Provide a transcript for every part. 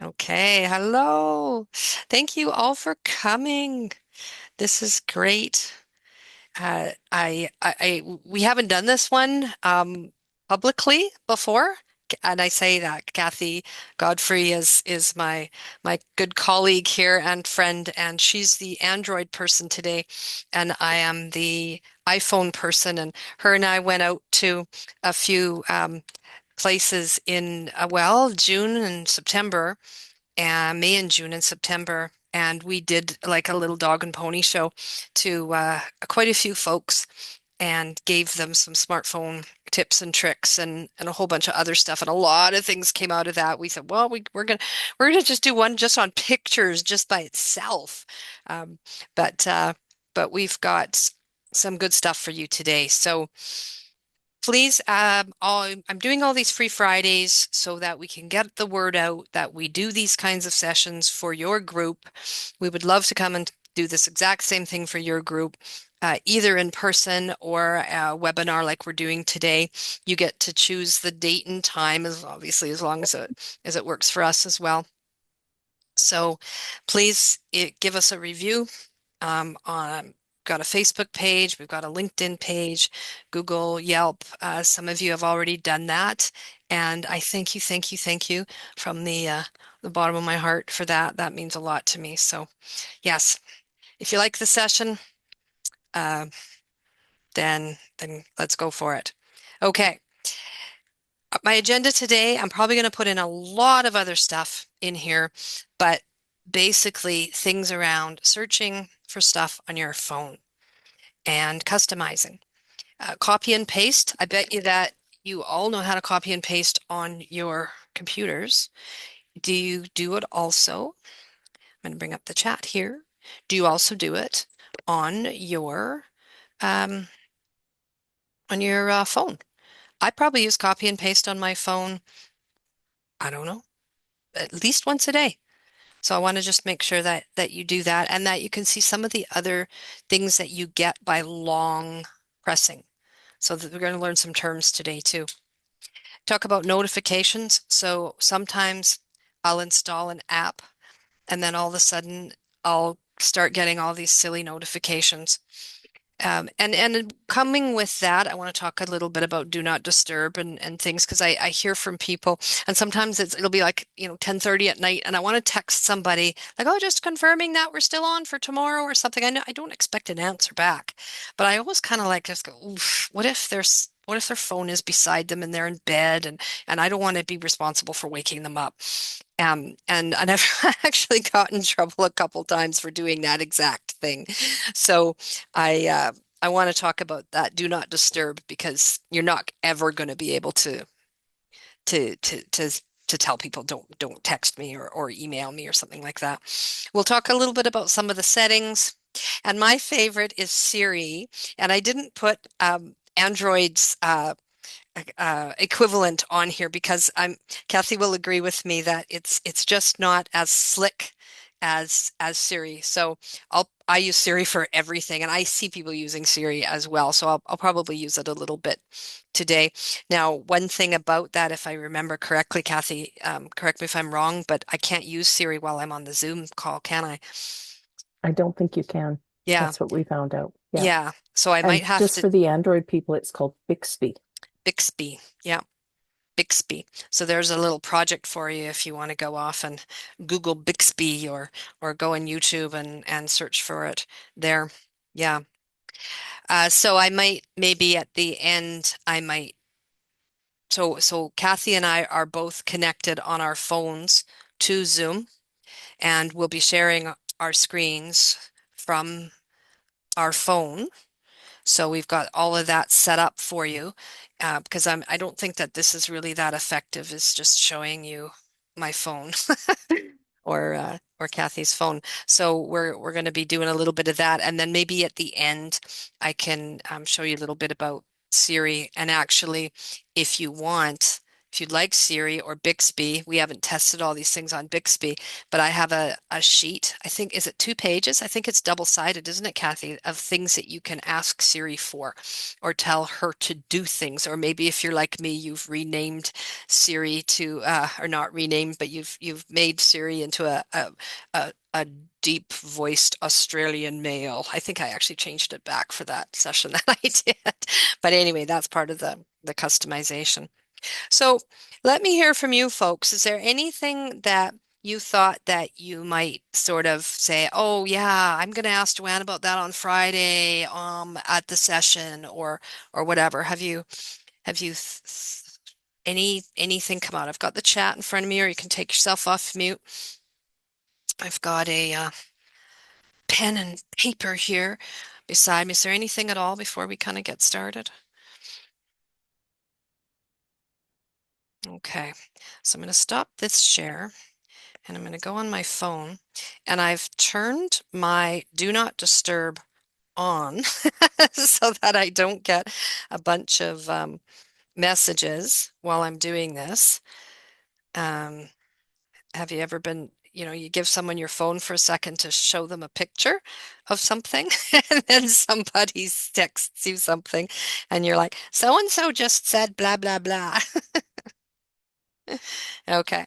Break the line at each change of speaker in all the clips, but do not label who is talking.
Okay, hello. Thank you all for coming. This is great. We haven't done this one publicly before, and I say that Kathy Godfrey is my good colleague here and friend, and she's the Android person today, and I am the iPhone person. And her and I went out to a few places in June and September and May and June and September. And we did like a little dog and pony show to quite a few folks and gave them some smartphone tips and tricks and a whole bunch of other stuff. And a lot of things came out of that. We said, well, we're gonna just do one just on pictures just by itself. Um, but uh, but we've got some good stuff for you today. So please, I'm doing all these free Fridays so that we can get the word out that we do these kinds of sessions for your group. We would love to come and do this exact same thing for your group, either in person or a webinar like we're doing today. You get to choose the date and time, as obviously as long as it works for us as well. So please give us a review on got a Facebook page, we've got a LinkedIn page, Google, Yelp. Some of you have already done that, and I thank you from the bottom of my heart for that. That means a lot to me. So yes, if you like the session, uh, then let's go for it. Okay, my agenda today, I'm probably going to put in a lot of other stuff in here, but basically things around searching for stuff on your phone and customizing. Copy and paste. I bet you that you all know how to copy and paste on your computers. Do you do it also? I'm going to bring up the chat here. Do you also do it on um, your phone? I probably use copy and paste on my phone, I don't know, at least once a day. So I want to just make sure that you do that and that you can see some of the other things that you get by long pressing. So that we're going to learn some terms today too. Talk about notifications. So sometimes I'll install an app and then all of a sudden I'll start getting all these silly notifications. And coming with that, I want to talk a little bit about do not disturb and things because I hear from people and sometimes it'll be like, 10:30 at night and I want to text somebody like, oh, just confirming that we're still on for tomorrow or something. I know I don't expect an answer back, but I always kind of like just go, oof, what if their phone is beside them and they're in bed and I don't want to be responsible for waking them up. And I've actually gotten in trouble a couple times for doing that exact thing. So I want to talk about that do not disturb because you're not ever going to be able to to to to tell people don't text me or email me or something like that. We'll talk a little bit about some of the settings. And my favorite is Siri. And I didn't put Android's equivalent on here because Kathy will agree with me that it's just not as slick as Siri. So I use Siri for everything, and I see people using Siri as well. So I'll probably use it a little bit today. Now, one thing about that, if I remember correctly, Kathy, correct me if I'm wrong, but I can't use Siri while I'm on the Zoom call, can I?
I don't think you can.
Yeah,
That's what we found out. Yeah.
yeah. So I might
And
have
just
to
for the Android people, it's called Bixby.
Bixby. Yeah. Bixby. So there's a little project for you if you want to go off and Google Bixby or go on YouTube and search for it there. Yeah. So I might maybe at the end I might so Kathy and I are both connected on our phones to Zoom and we'll be sharing our screens from our phone. So we've got all of that set up for you because I don't think that this is really that effective. It's just showing you my phone or Kathy's phone. So we're going to be doing a little bit of that, and then maybe at the end I can show you a little bit about Siri. And actually, if you want, if you'd like Siri or Bixby, we haven't tested all these things on Bixby, but I have a sheet. I think, is it 2 pages? I think it's double-sided, isn't it, Kathy, of things that you can ask Siri for or tell her to do things. Or maybe if you're like me, you've renamed Siri to, or not renamed, but you've made Siri into a deep voiced Australian male. I think I actually changed it back for that session that I did. But anyway, that's part of the customization. So let me hear from you folks. Is there anything that you thought that you might sort of say, oh yeah, I'm going to ask Joanne about that on Friday at the session or whatever. Have you anything come out? I've got the chat in front of me, or you can take yourself off mute. I've got a pen and paper here beside me. Is there anything at all before we kind of get started? Okay, so I'm going to stop this share and I'm going to go on my phone and I've turned my do not disturb on so that I don't get a bunch of messages while I'm doing this. Um, have you ever been, you give someone your phone for a second to show them a picture of something and then somebody texts you something and you're like, so and so just said blah, blah, blah. Okay.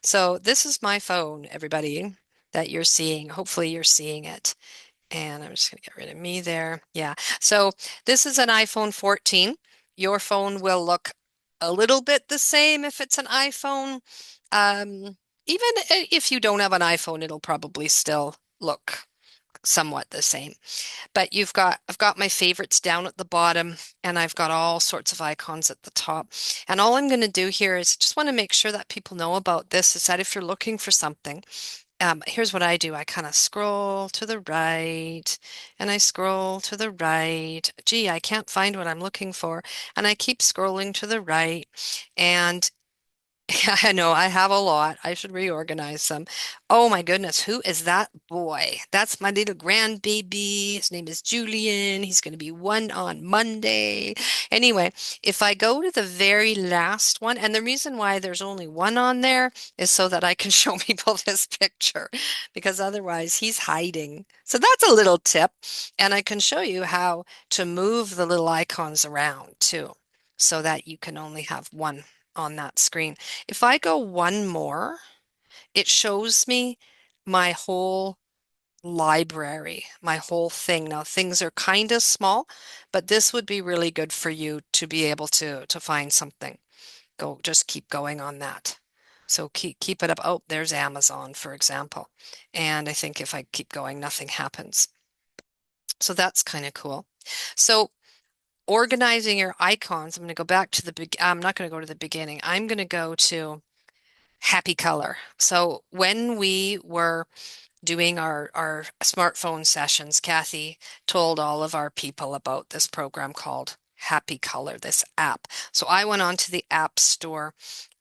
So this is my phone, everybody, that you're seeing. Hopefully you're seeing it. And I'm just going to get rid of me there. Yeah. So this is an iPhone 14. Your phone will look a little bit the same if it's an iPhone. Even if you don't have an iPhone, it'll probably still look somewhat the same. But I've got my favorites down at the bottom and I've got all sorts of icons at the top. And all I'm going to do here is just want to make sure that people know about this is that if you're looking for something, here's what I do. I kind of scroll to the right and I scroll to the right. Gee, I can't find what I'm looking for. And I keep scrolling to the right. And yeah, I know I have a lot. I should reorganize them. Oh my goodness, who is that boy? That's my little grandbaby. His name is Julian. He's going to be 1 on Monday. Anyway, if I go to the very last one, and the reason why there's only one on there is so that I can show people this picture, because otherwise he's hiding. So that's a little tip. And I can show you how to move the little icons around too, so that you can only have one on that screen. If I go one more, it shows me my whole library, my whole thing. Now, things are kind of small, but this would be really good for you to be able to find something. Just keep going on that. So keep it up. Oh, there's Amazon, for example. And I think if I keep going, nothing happens. So that's kind of cool. So organizing your icons, I'm going to go back to I'm not going to go to the beginning. I'm going to go to happy color. So when we were doing our smartphone sessions, Kathy told all of our people about this program called Happy Color, this app. So I went onto the App Store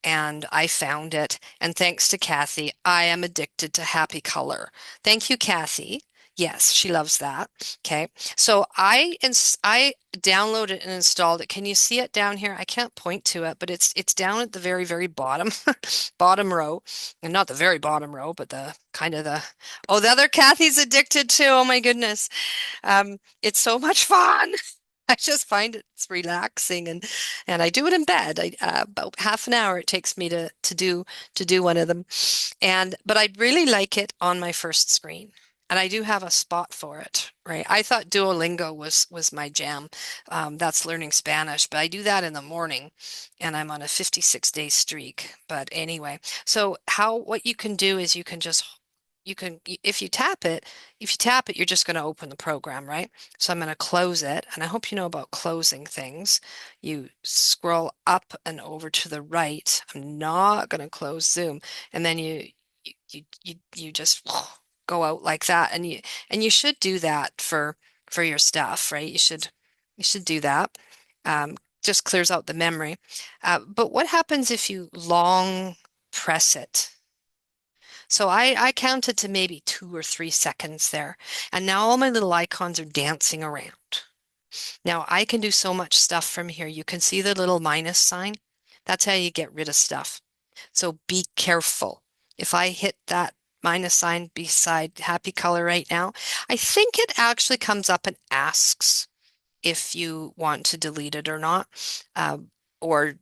and I found it. And thanks to Kathy, I am addicted to Happy Color. Thank you, Kathy. Yes, she loves that. Okay. So I downloaded and installed it. Can you see it down here? I can't point to it, but it's down at the very, very bottom, bottom row. And not the very bottom row, but the kind of the oh, the other Kathy's addicted too. Oh my goodness. It's so much fun. I just find it's relaxing and I do it in bed. About half an hour it takes me to do one of them. But I really like it on my first screen. And I do have a spot for it, right? I thought Duolingo was my jam. That's learning Spanish, but I do that in the morning and I'm on a 56-day streak. But anyway, so what you can do is you can if you tap it, you're just going to open the program, right? So I'm going to close it, and I hope you know about closing things. You scroll up and over to the right. I'm not going to close Zoom, and then you just go out like that, and you should do that for your stuff, right? You should do that. Just clears out the memory. But what happens if you long press it? So I counted to maybe 2 or 3 seconds there. And now all my little icons are dancing around. Now I can do so much stuff from here. You can see the little minus sign. That's how you get rid of stuff. So be careful. If I hit that minus sign beside happy color right now, I think it actually comes up and asks if you want to delete it or not, um, or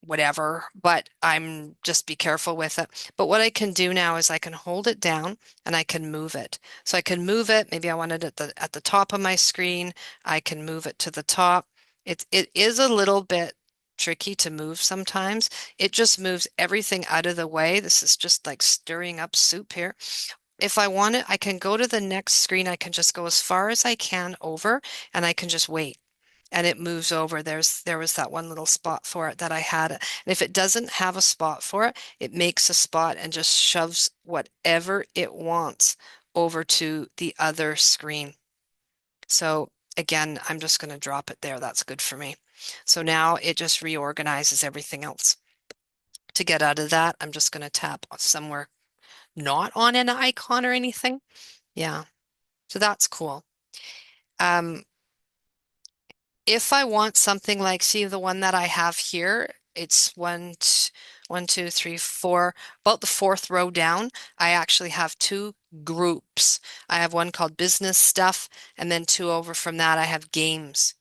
whatever, but I'm just be careful with it. But what I can do now is I can hold it down and I can move it. So I can move it. Maybe I want it at the top of my screen. I can move it to the top. It is a little bit tricky to move sometimes. It just moves everything out of the way. This is just like stirring up soup here. If I want it, I can go to the next screen. I can just go as far as I can over and I can just wait and it moves over. There was that one little spot for it that I had. And if it doesn't have a spot for it, it makes a spot and just shoves whatever it wants over to the other screen. So again, I'm just going to drop it there. That's good for me. So now it just reorganizes everything else. To get out of that, I'm just going to tap somewhere not on an icon or anything. Yeah, so that's cool. Um, if I want something like, see the one that I have here, it's one, two, three, four, about the fourth row down. I actually have two groups. I have one called business stuff, and then two over from that, I have games.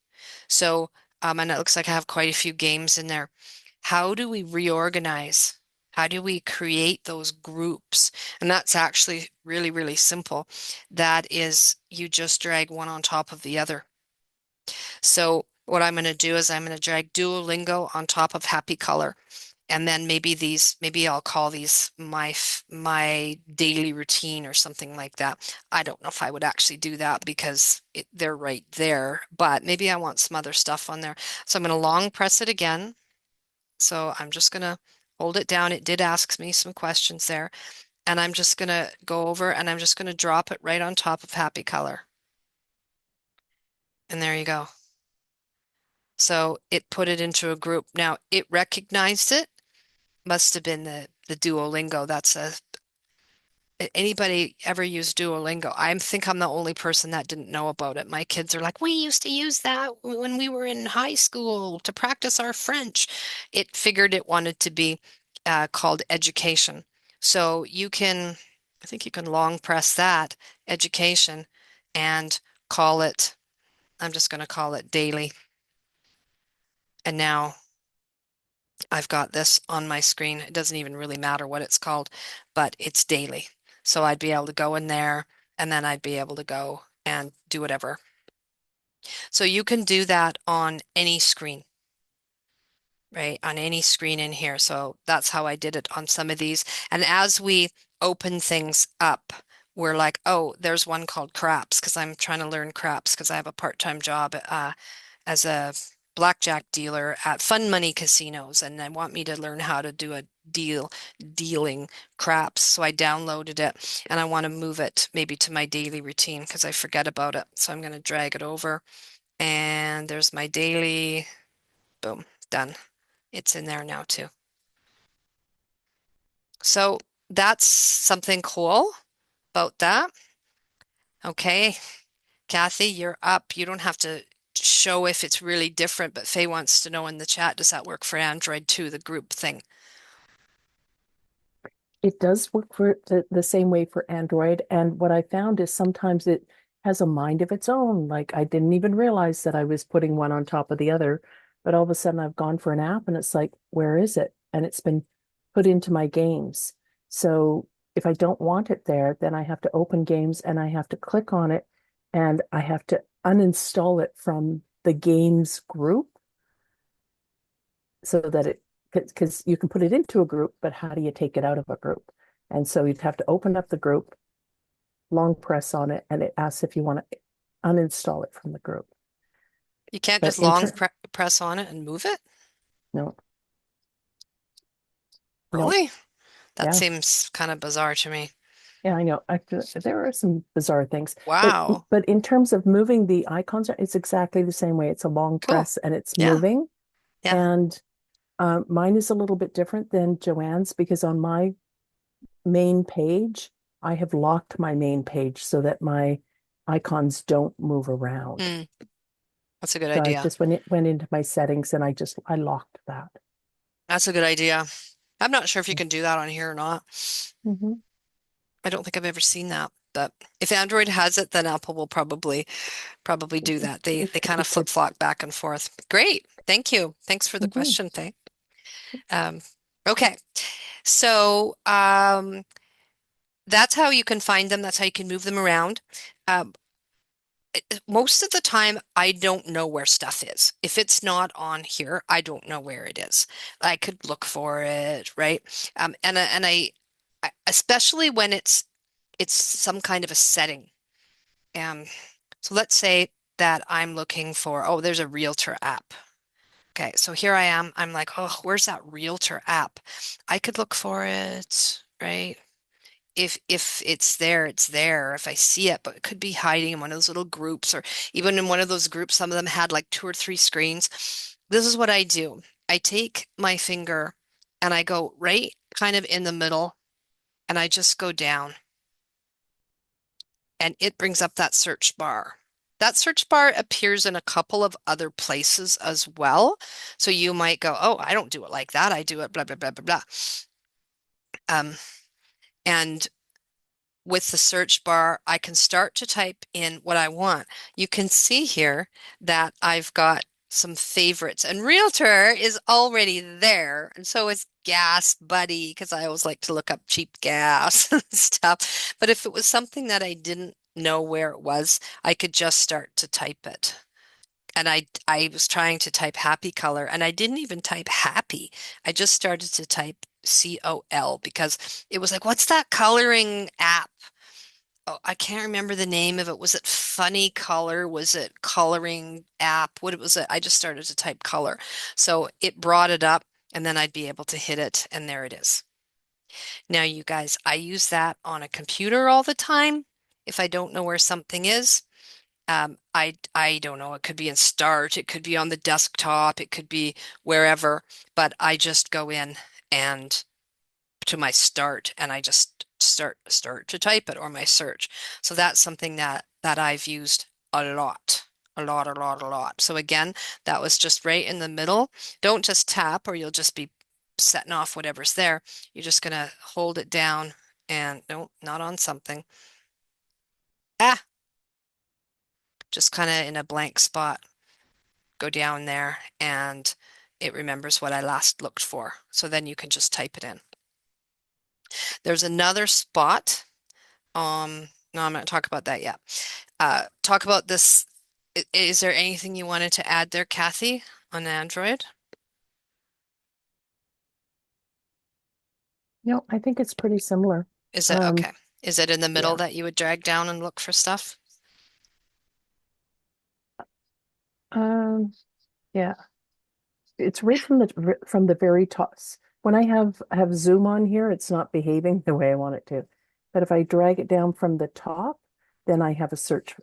So, and it looks like I have quite a few games in there. How do we reorganize? How do we create those groups? And that's actually really, really simple. That is, you just drag one on top of the other. So what I'm going to do is I'm going to drag Duolingo on top of Happy Color. And then maybe I'll call these my daily routine or something like that. I don't know if I would actually do that because they're right there, but maybe I want some other stuff on there. So I'm going to long press it again. So I'm just going to hold it down. It did ask me some questions there. And I'm just going to go over and I'm just going to drop it right on top of Happy Color. And there you go. So it put it into a group. Now it recognized it. Must have been the Duolingo. That's a anybody ever use Duolingo? I think I'm the only person that didn't know about it. My kids are like, we used to use that when we were in high school to practice our French. It figured it wanted to be called education. So you can, I think you can long press that education and call it, I'm just going to call it daily. And now I've got this on my screen. It doesn't even really matter what it's called, but it's daily. So I'd be able to go in there and then I'd be able to go and do whatever. So you can do that on any screen, right? On any screen in here. So that's how I did it on some of these. And as we open things up, we're like, oh, there's one called craps because I'm trying to learn craps because I have a part-time job as a blackjack dealer at fun money casinos, and they want me to learn how to do a dealing craps. So I downloaded it and I want to move it maybe to my daily routine because I forget about it. So I'm going to drag it over and there's my daily, boom, done. It's in there now too. So that's something cool about that. Okay, Kathy, you're up. You don't have to show if it's really different, but Faye wants to know in the chat, does that work for Android too, the group thing?
It does work for the same way for Android. And what I found is sometimes it has a mind of its own. Like I didn't even realize that I was putting one on top of the other, but all of a sudden I've gone for an app and it's like, where is it? And it's been put into my games. So if I don't want it there, then I have to open games and I have to click on it and I have to uninstall it from the games group so that it because you can put it into a group, but how do you take it out of a group? And so you'd have to open up the group, long press on it, and it asks if you want to uninstall it from the group.
You can't
But
just long press on it and move it?
no, no,
Really? That
yeah,
seems kind of bizarre to me.
yeah, I know. There are some bizarre things, but
Wow.
in terms of moving the icons, it's exactly the same way. It's a long
Cool.
press and it's
Yeah.
moving.
Yeah.
And mine is a little bit different than Joanne's because on my main page, I have locked my main page so that my icons don't move around.
Mm, that's a good
So I
idea.
just went into my settings and I locked that.
That's a good idea. I'm not sure if you can do that on here or not.
Mm-hmm.
I don't think I've ever seen that. But if Android has it, then Apple will probably do that. They kind of
It could.
flip-flop back and forth. Great. Thank you. Thanks for the
Mm-hmm.
question, Faye. Um, okay. So that's how you can find them. That's how you can move them around. Um, Most of the time, I don't know where stuff is. If it's not on here, I don't know where it is. I could look for it, right? Especially when it's some kind of a setting. Um, so let's say that I'm looking for, oh, there's a realtor app. Okay, so here I am. I'm like, oh, where's that realtor app? I could look for it, right? If it's there, it's there. If I see it, but it could be hiding in one of those little groups, or even in one of those groups, some of them had like two or three screens. This is what I do. I take my finger and I go right kind of in the middle and I just go down and it brings up that search bar. That search bar appears in a couple of other places as well. So you might go, oh, I don't do it like that. I do it blah, blah, blah, blah, blah. Um, and with the search bar, I can start to type in what I want. You can see here that I've got some favorites, and Realtor is already there, and so is Gas Buddy, because I always like to look up cheap gas and stuff. But if it was something that I didn't know where it was, I could just start to type it. And I was trying to type happy color, and I didn't even type happy. I just started to type COL because it was like, what's that coloring app? Oh, I can't remember the name of it. Was it Funny Color? Was it Coloring App? What was it? I just started to type color. So it brought it up and then I'd be able to hit it and there it is. Now, you guys, I use that on a computer all the time. If I don't know where something is, I don't know. It could be in Start, it could be on the desktop, it could be wherever, but I just go in and to my start and I just start to type it or my search. So that's something that I've used a lot. A lot, a lot, a lot. So again, that was just right in the middle. Don't just tap or you'll just be setting off whatever's there. You're just gonna hold it down and no, not on something. Ah, just kind of in a blank spot. Go down there and it remembers what I last looked for. So then you can just type it in. There's another spot. No, I'm not talk about that yet. Talk about this. Is there anything you wanted to add there, Kathy, on Android?
No, I think it's pretty similar.
Is it
Um,
okay? Is it in the middle
yeah.
that you would drag down and look for stuff?
Um, yeah. It's right from the very top. When I have zoom on here, it's not behaving the way I want it to. But if I drag it down from the top, then I have a search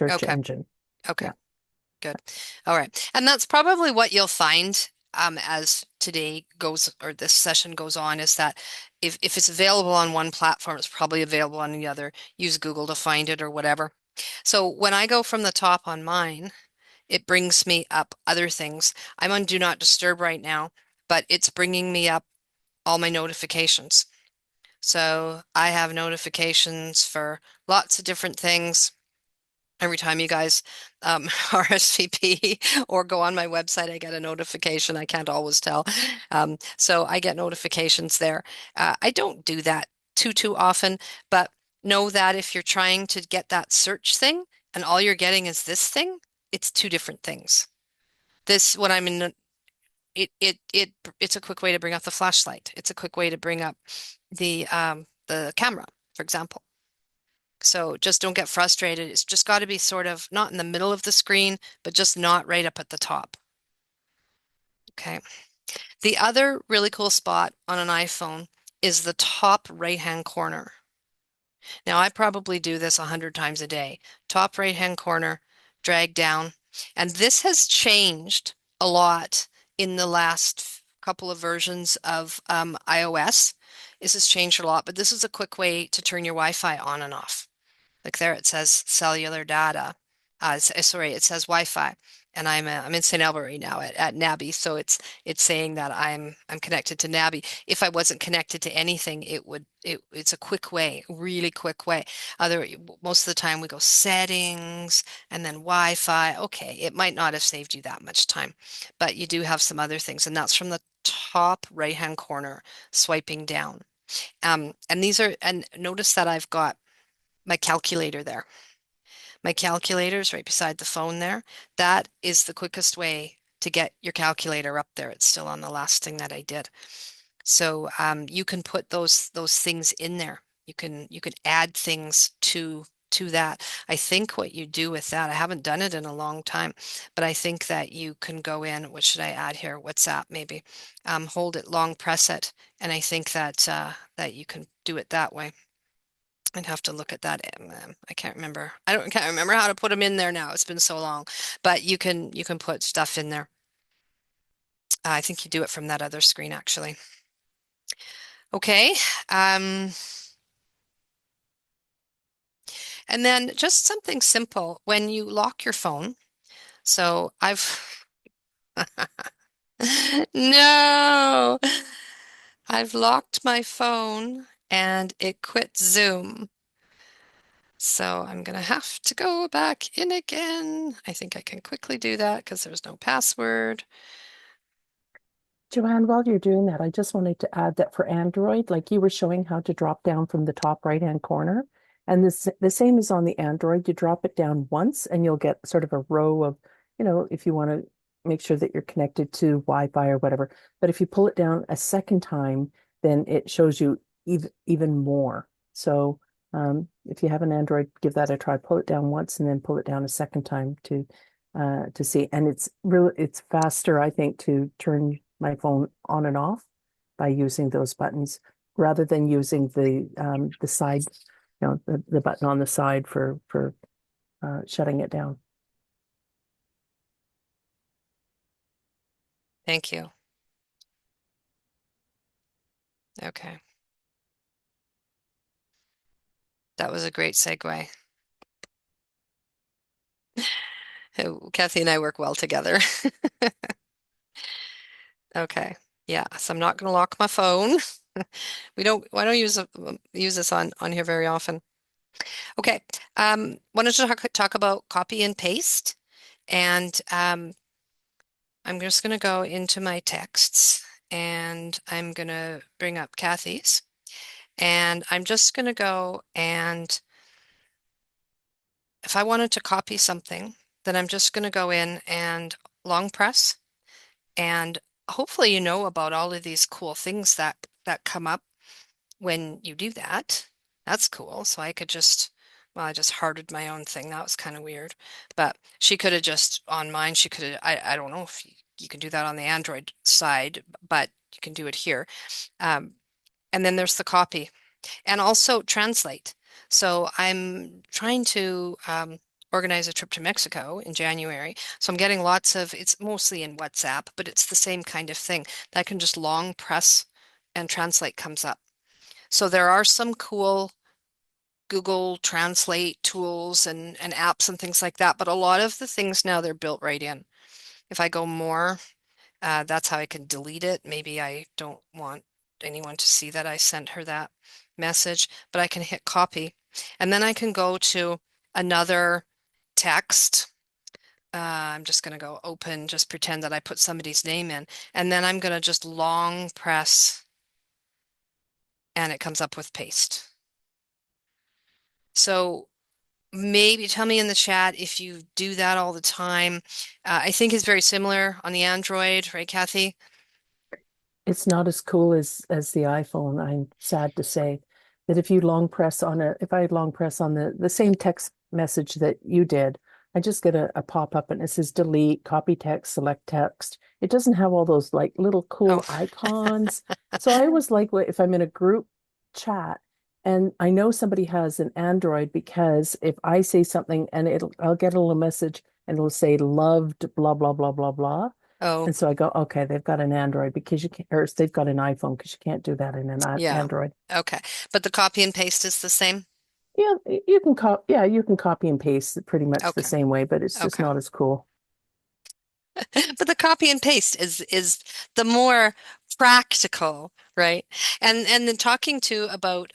Okay.
engine.
Okay.
Yeah.
Good. All right. And that's probably what you'll find as today goes or this session goes on is that if it's available on one platform, it's probably available on the other. Use Google to find it or whatever. So when I go from the top on mine, it brings me up other things. I'm on Do Not Disturb right now, but it's bringing me up all my notifications. So I have notifications for lots of different things. Every time you guys RSVP or go on my website, I get a notification. I can't always tell. So I get notifications there. I don't do that too often, but know that if you're trying to get that search thing and all you're getting is this thing, it's two different things. This, when I'm in it's a quick way to bring up the flashlight. It's a quick way to bring up the camera, for example. So just don't get frustrated. It's just got to be sort of not in the middle of the screen, but just not right up at the top. Okay. The other really cool spot on an iPhone is the top right-hand corner. Now, I probably do this 100 times a day. Top right-hand corner, drag down. And this has changed a lot in the last couple of versions of iOS. This has changed a lot, but this is a quick way to turn your Wi-Fi on and off. Like there it says cellular data. Sorry, it says Wi-Fi. and I'm in St. Albert right now at Nabby, so it's saying that I'm connected to Nabby. If I wasn't connected to anything, it's a quick way, really quick way. Other Most of the time we go settings and then Wi-Fi. Okay, it might not have saved you that much time, but you do have some other things, and that's from the top right-hand corner, swiping down. And notice that I've got my calculator there. My calculator is right beside the phone there. That is the quickest way to get your calculator up there. It's still on the last thing that I did. So you can put those things in there. You can add things to that. I think what you do with that, I haven't done it in a long time, but I think that you can go in. What should I add here? WhatsApp maybe. Hold it, long press it, and I think that you can do it that way. I'd have to look at that. I can't remember. Can't remember how to put them in there now. It's been so long. But you can put stuff in there. I think you do it from that other screen actually. Okay. Um, and then just something simple when you lock your phone. So I've no, I've locked my phone and it quit Zoom. So I'm gonna have to go back in again. I think I can quickly do that because there's no password.
Joanne, while you're doing that, I just wanted to add that for Android, like you were showing how to drop down from the top right-hand corner, and this the same is on the Android. You drop it down once, and you'll get sort of a row of, if you want to make sure that you're connected to Wi-Fi or whatever. But if you pull it down a second time, then it shows you even more. So if you have an Android, give that a try. Pull it down once, and then pull it down a second time to see. And it's faster, I think, to turn my phone on and off by using those buttons rather than using the side, the button on the side for shutting it down.
Thank you. Okay. That was a great segue. Kathy and I work well together. Okay. Yeah, so I'm not going to lock my phone. I don't use this on here very often. Okay. Wanted to talk about copy and paste. And I'm just going to go into my texts and I'm going to bring up Kathy's. And I'm just going to go and if I wanted to copy something, then I'm just going to go in and long press. And hopefully you know about all of these cool things that come up when you do that. That's cool. So I could just, well, I just hearted my own thing. That was kind of weird. But she could have just on mine, she could have, I don't know if you can do that on the Android side, but you can do it here. Um, and then there's the copy and also translate. So I'm trying to organize a trip to Mexico in January. So I'm getting it's mostly in WhatsApp, but it's the same kind of thing that I can just long press and translate comes up. So there are some cool Google Translate tools and apps and things like that, but a lot of the things now they're built right in. If I go more, that's how I can delete it. Maybe I don't want anyone to see that I sent her that message, but I can hit copy. And then I can go to another text. I'm just going to go open, just pretend that I put somebody's name in. And then I'm going to just long press and it comes up with paste. So maybe tell me in the chat if you do that all the time. I think it's very similar on the Android, right, Kathy?
It's not as cool as the iPhone, I'm sad to say. That if I long press on the same text message that you did, I just get a pop-up and it says delete, copy text, select text. It doesn't have all those like little
Oh,
cool icons. So I always like if I'm in a group chat and I know somebody has an Android because if I say something and I'll get a little message and it'll say loved blah blah blah blah blah.
oh,
And so I go, okay, they've got an Android because you can't, or they've got an iPhone because you can't do that in an
yeah.
Android.
Okay. But the copy and paste is the same?
Yeah, you can copy and paste it pretty much the
Okay.
same way, but it's just
Okay.
not as cool.
But the copy and paste is the more practical, right? And then talking to about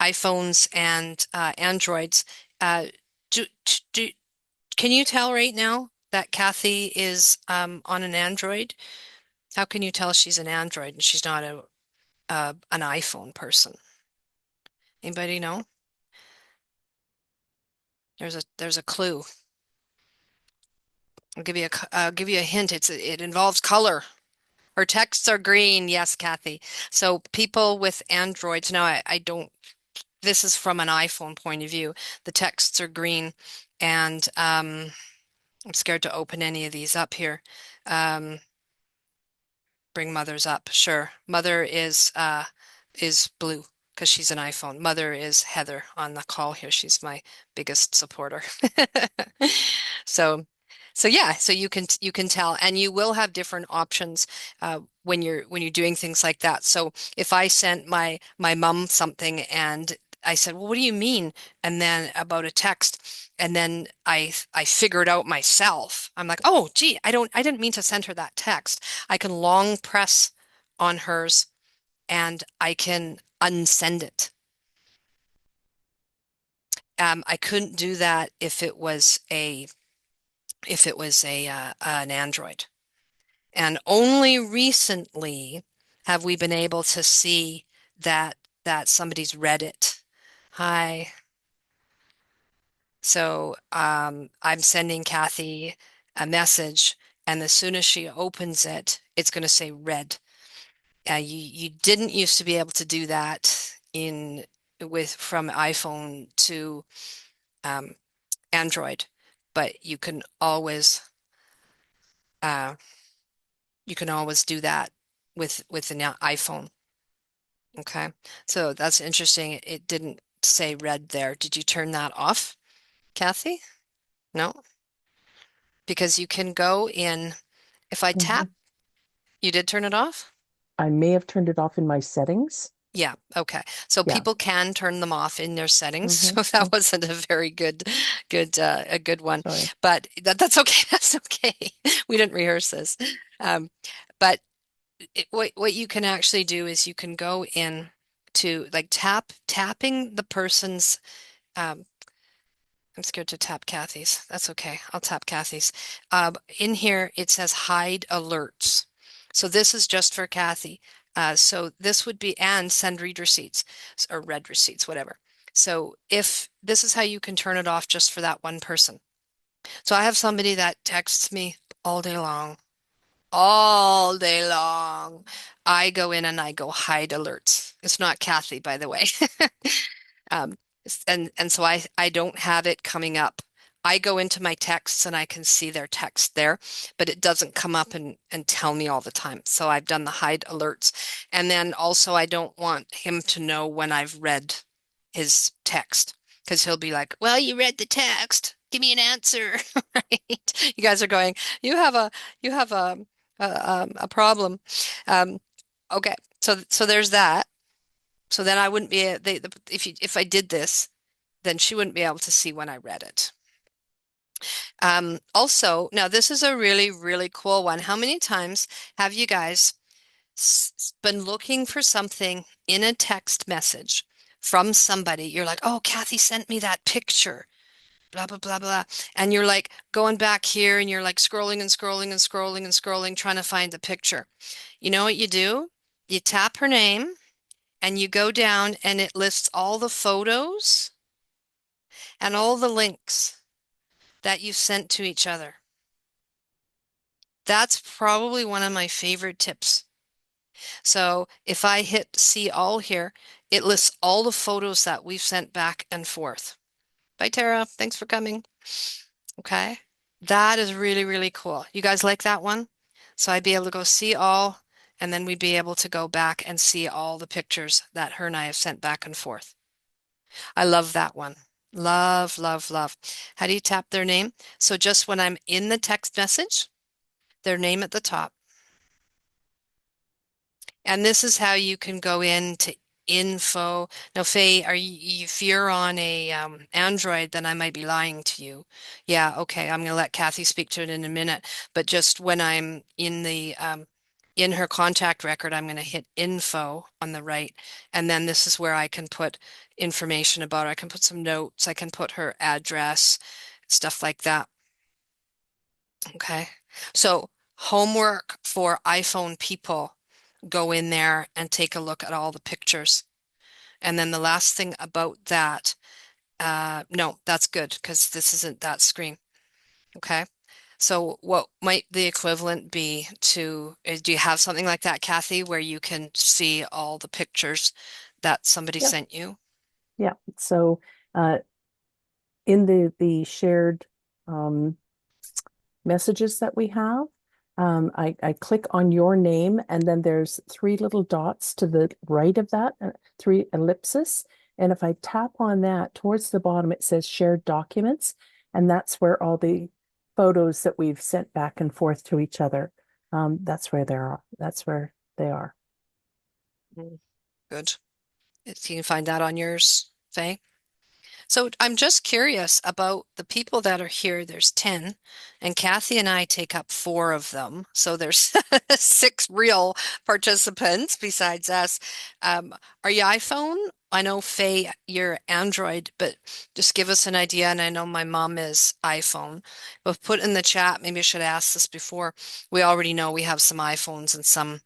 iPhones and Androids, uh, do, do can you tell right now that Kathy is on an Android? How can you tell she's an Android and she's not a an iPhone person? Anybody know? There's a clue. I'll give you a hint. It involves color. Her texts are green. Yes, Kathy. So people with Androids, now I don't, this is from an iPhone point of view. The texts are green and I'm scared to open any of these up here. Um, Bring mothers up. Sure. Mother is blue because she's an iPhone. Mother is Heather on the call here. She's my biggest supporter. So yeah, so you can tell, and you will have different options when you're doing things like that. So if I sent my mom something and I said, "Well, what do you mean?" and then about a text, and then I figured out myself. I'm like, "Oh, gee, I didn't mean to send her that text." I can long press on hers and I can unsend it. I couldn't do that if it was a an Android. And only recently have we been able to see that somebody's read it. Hi. So I'm sending Kathy a message, and as soon as she opens it, it's going to say read. You didn't used to be able to do that in with from iPhone to um, Android, but uh, you can always do that with an iPhone. Okay, so that's interesting. It didn't say red there. Did you turn that off, Kathy? No, because you can go in. If I tap,
Mhm.
you did turn it off?
I may have turned it off in my settings.
Yeah, okay. So
Yeah.
people can turn them off in their settings.
Hmm.
So that wasn't a very a good one.
Sorry.
But that's okay. That's okay. We didn't rehearse this. But what you can actually do is you can go in to like tapping the person's um, I'm scared to tap Kathy's. That's okay. I'll tap Kathy's. In here, it says hide alerts. So this is just for Kathy. So this would be and send read receipts or read receipts, whatever. So if this is how you can turn it off just for that one person. So I have somebody that texts me all day long, all day long. I go in and I go hide alerts. It's not Kathy, by the way. Um, and so I don't have it coming up. I go into my texts and I can see their text there, but it doesn't come up and tell me all the time. So I've done the hide alerts. And then also I don't want him to know when I've read his text because he'll be like, "Well, you read the text. Give me an answer." Right? You guys are going, you have a problem. Um, okay. So there's that. So then I wouldn't be if I did this, then she wouldn't be able to see when I read it. Also, now this is a really cool one. How many times have you guys been looking for something in a text message from somebody? You're like, "Oh, Kathy sent me that picture." Blah blah blah blah. And you're like going back here and you're like scrolling and scrolling and scrolling and scrolling trying to find the picture. You know what you do? You tap her name and you go down and it lists all the photos and all the links that you sent to each other. That's probably one of my favorite tips. So if I hit see all here, it lists all the photos that we've sent back and forth. Bye, Tara. Thanks for coming. Okay. That is really cool. You guys like that one? So I'd be able to go see all, and then we'd be able to go back and see all the pictures that her and I have sent back and forth. I love that one. Love. How do you tap their name? So just when I'm in the text message, their name at the top. And this is how you can go in to info. Now, Faye, are you, if you're on a Android, then I might be lying to you. Yeah, okay. I'm going to let Kathy speak to it in a minute. But just when I'm in the in her contact record, I'm going to hit info on the right, and then this is where I can put information about her. I can put some notes. I can put her address, stuff like that. Okay. So homework for iPhone people, go in there and take a look at all the pictures. And then the last thing about that, no, that's good because this isn't that screen. Okay. So what might the equivalent be to, do you have something like that, Kathy, where you can see all the pictures that somebody
Yeah,
sent you?
yeah. So uh, in the shared um, messages that we have, I click on your name, and then there's three little dots to the right of that, three ellipses. And if I tap on that towards the bottom, it says shared documents, and that's where all the photos that we've sent back and forth to each other, that's where they are. That's where they are.
Mm. Good. You can find that on yours, Faye. So I'm just curious about the people that are here. There's 10, and Kathy and I take up four of them. So there's six real participants besides us. Are you iPhone? I know, Faye, you're Android, but just give us an idea. And I know my mom is iPhone. But put in the chat, maybe I should ask this before. We already know we have some iPhones and some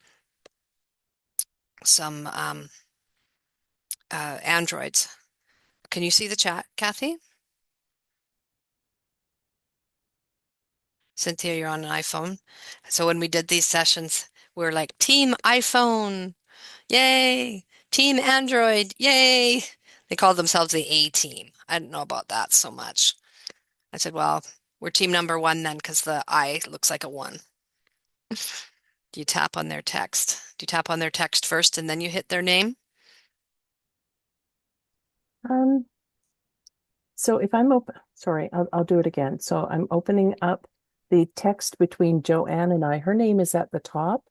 Androids. Can you see the chat, Kathy? Cynthia, you're on an iPhone. So when we did these sessions, we were like, Team iPhone, yay! Team Android, yay! They called themselves the A team. I don't know about that so much. I said, well, we're team number one then because the I looks like a one. Do you tap on their text? Do you tap on their text first and then you hit their name?
Um, So if I'm open, sorry, I'll do it again. So I'm opening up the text between Joanne and I. Her name is at the top.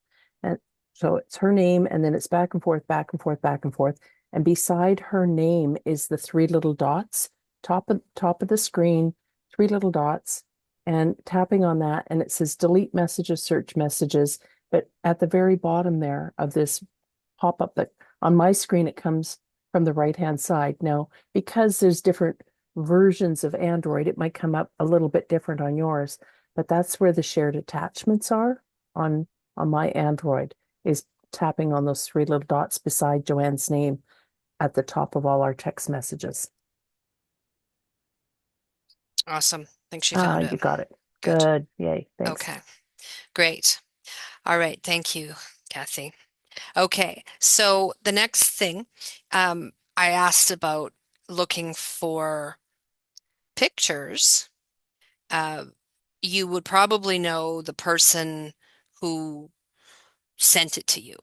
And so it's her name, and then it's back and forth, back and forth, back and forth. And beside her name is the three little dots, top of the screen, three little dots, and tapping on that, and it says delete messages, search messages. But at the very bottom there of this pop-up that on my screen it comes from the right-hand side. Now, because there's different versions of Android, it might come up a little bit different on yours, but that's where the shared attachments are on my Android, is tapping on those three little dots beside Joanne's name at the top of all our text messages.
Awesome. I think she
Ah,
found it.
you got it.
Good.
Good. Yay. Thanks.
Okay. Great. All right. Thank you, Kathy. Okay, so the next thing, I asked about looking for pictures. Uh, you would probably know the person who sent it to you,